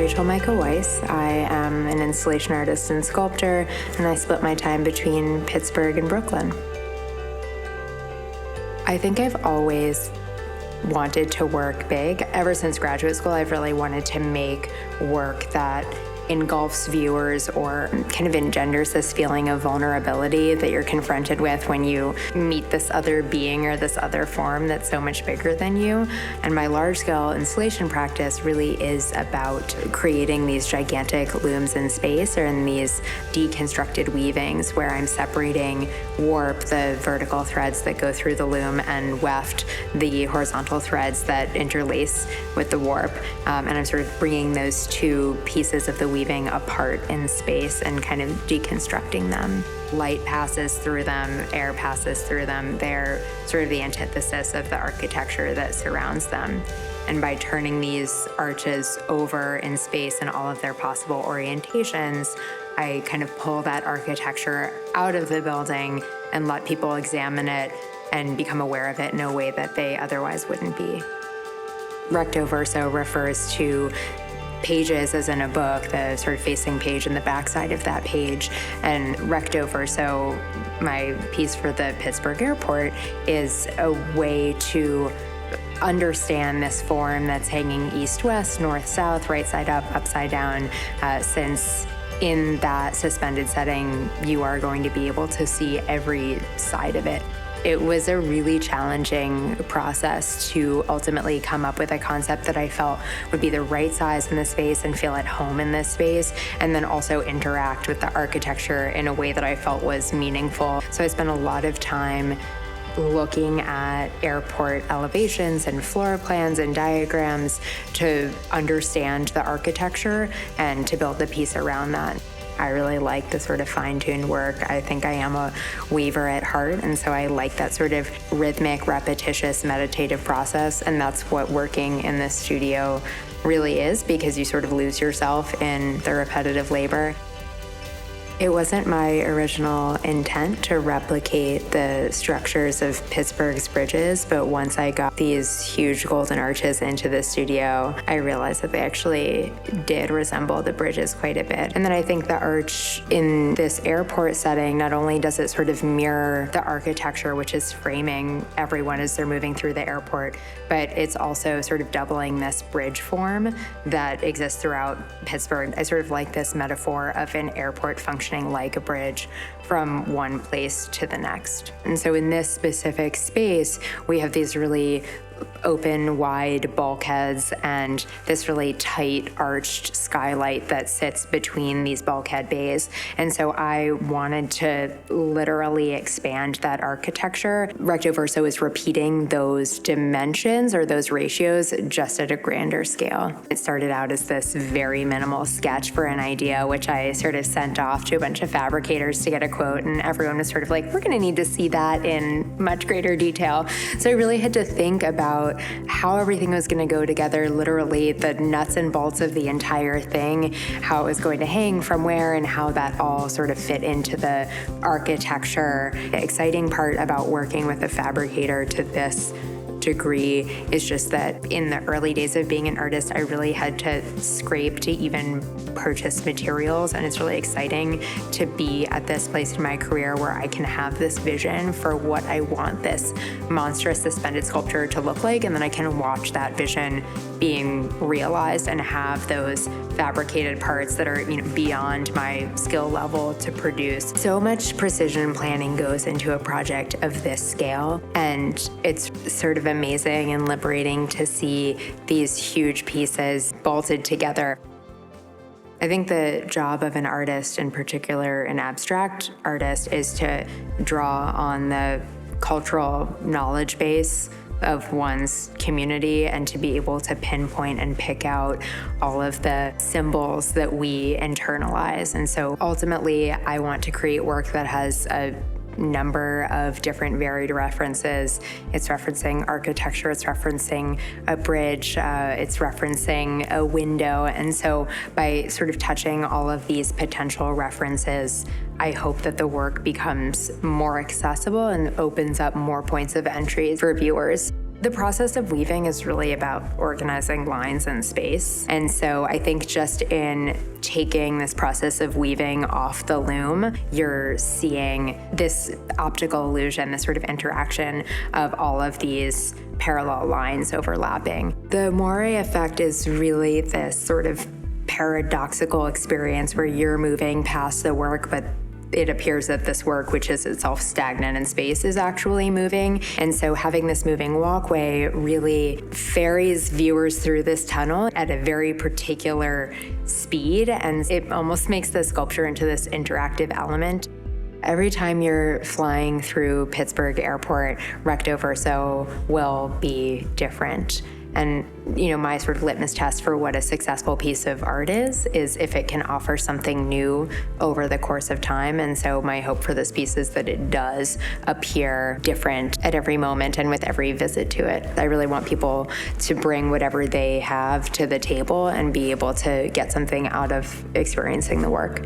Rachel Mica Weiss. I am an installation artist and sculptor, and I split my time between Pittsburgh and Brooklyn. I think I've always wanted to work big. Ever since graduate school, I've really wanted to make work that engulfs viewers or kind of engenders this feeling of vulnerability that you're confronted with when you meet this other being or this other form that's so much bigger than you. And my large-scale installation practice really is about creating these gigantic looms in space or in these deconstructed weavings where I'm separating warp, the vertical threads that go through the loom, and weft, the horizontal threads that interlace with the warp. And I'm sort of bringing those two pieces of the weaving apart in space and kind of deconstructing them. Light passes through them, air passes through them. They're sort of the antithesis of the architecture that surrounds them. And by turning these arches over in space and all of their possible orientations, I kind of pull that architecture out of the building and let people examine it and become aware of it in a way that they otherwise wouldn't be. Recto Verso refers to pages as in a book, the sort of facing page and the backside of that page. And Recto Verso, my piece for the Pittsburgh Airport, is a way to understand this form that's hanging east-west, north-south, right side up, upside down, since in that suspended setting, you are going to be able to see every side of it. It was a really challenging process to ultimately come up with a concept that I felt would be the right size in the space and feel at home in this space, and then also interact with the architecture in a way that I felt was meaningful. So I spent a lot of time looking at airport elevations and floor plans and diagrams to understand the architecture and to build the piece around that. I really like the sort of fine-tuned work. I think I am a weaver at heart, and so I like that sort of rhythmic, repetitious, meditative process, and that's what working in this studio really is, because you sort of lose yourself in the repetitive labor. It wasn't my original intent to replicate the structures of Pittsburgh's bridges, but once I got these huge golden arches into the studio, I realized that they actually did resemble the bridges quite a bit. And then I think the arch in this airport setting, not only does it sort of mirror the architecture, which is framing everyone as they're moving through the airport, but it's also sort of doubling this bridge form that exists throughout Pittsburgh. I sort of like this metaphor of an airport functioning like a bridge from one place to the next. And so in this specific space, we have these really open, wide bulkheads and this really tight arched skylight that sits between these bulkhead bays. And so I wanted to literally expand that architecture. Recto Verso is repeating those dimensions or those ratios just at a grander scale. It started out as this very minimal sketch for an idea, which I sort of sent off to a bunch of fabricators to get a quote, and everyone was sort of like, we're gonna need to see that in much greater detail. So I really had to think about how everything was going to go together, literally the nuts and bolts of the entire thing, how it was going to hang from where, and how that all sort of fit into the architecture. The exciting part about working with a fabricator to this degree is just that in the early days of being an artist, I really had to scrape to even purchase materials, and it's really exciting to be at this place in my career where I can have this vision for what I want this monstrous suspended sculpture to look like, and then I can watch that vision being realized and have those fabricated parts that are, beyond my skill level to produce. So much precision planning goes into a project of this scale, and it's sort of amazing and liberating to see these huge pieces bolted together. I think the job of an artist, in particular an abstract artist, is to draw on the cultural knowledge base of one's community and to be able to pinpoint and pick out all of the symbols that we internalize. And so ultimately, I want to create work that has a number of different varied references. It's referencing architecture, it's referencing a bridge, it's referencing a window. And so by sort of touching all of these potential references, I hope that the work becomes more accessible and opens up more points of entry for viewers. The process of weaving is really about organizing lines and space. And so I think just in taking this process of weaving off the loom, you're seeing this optical illusion, this sort of interaction of all of these parallel lines overlapping. The moire effect is really this sort of paradoxical experience where you're moving past the work, but it appears that this work, which is itself stagnant in space, is actually moving. And so having this moving walkway really ferries viewers through this tunnel at a very particular speed, and it almost makes the sculpture into this interactive element. Every time you're flying through Pittsburgh Airport, Recto Verso will be different. And, my sort of litmus test for what a successful piece of art is if it can offer something new over the course of time. And so my hope for this piece is that it does appear different at every moment and with every visit to it. I really want people to bring whatever they have to the table and be able to get something out of experiencing the work.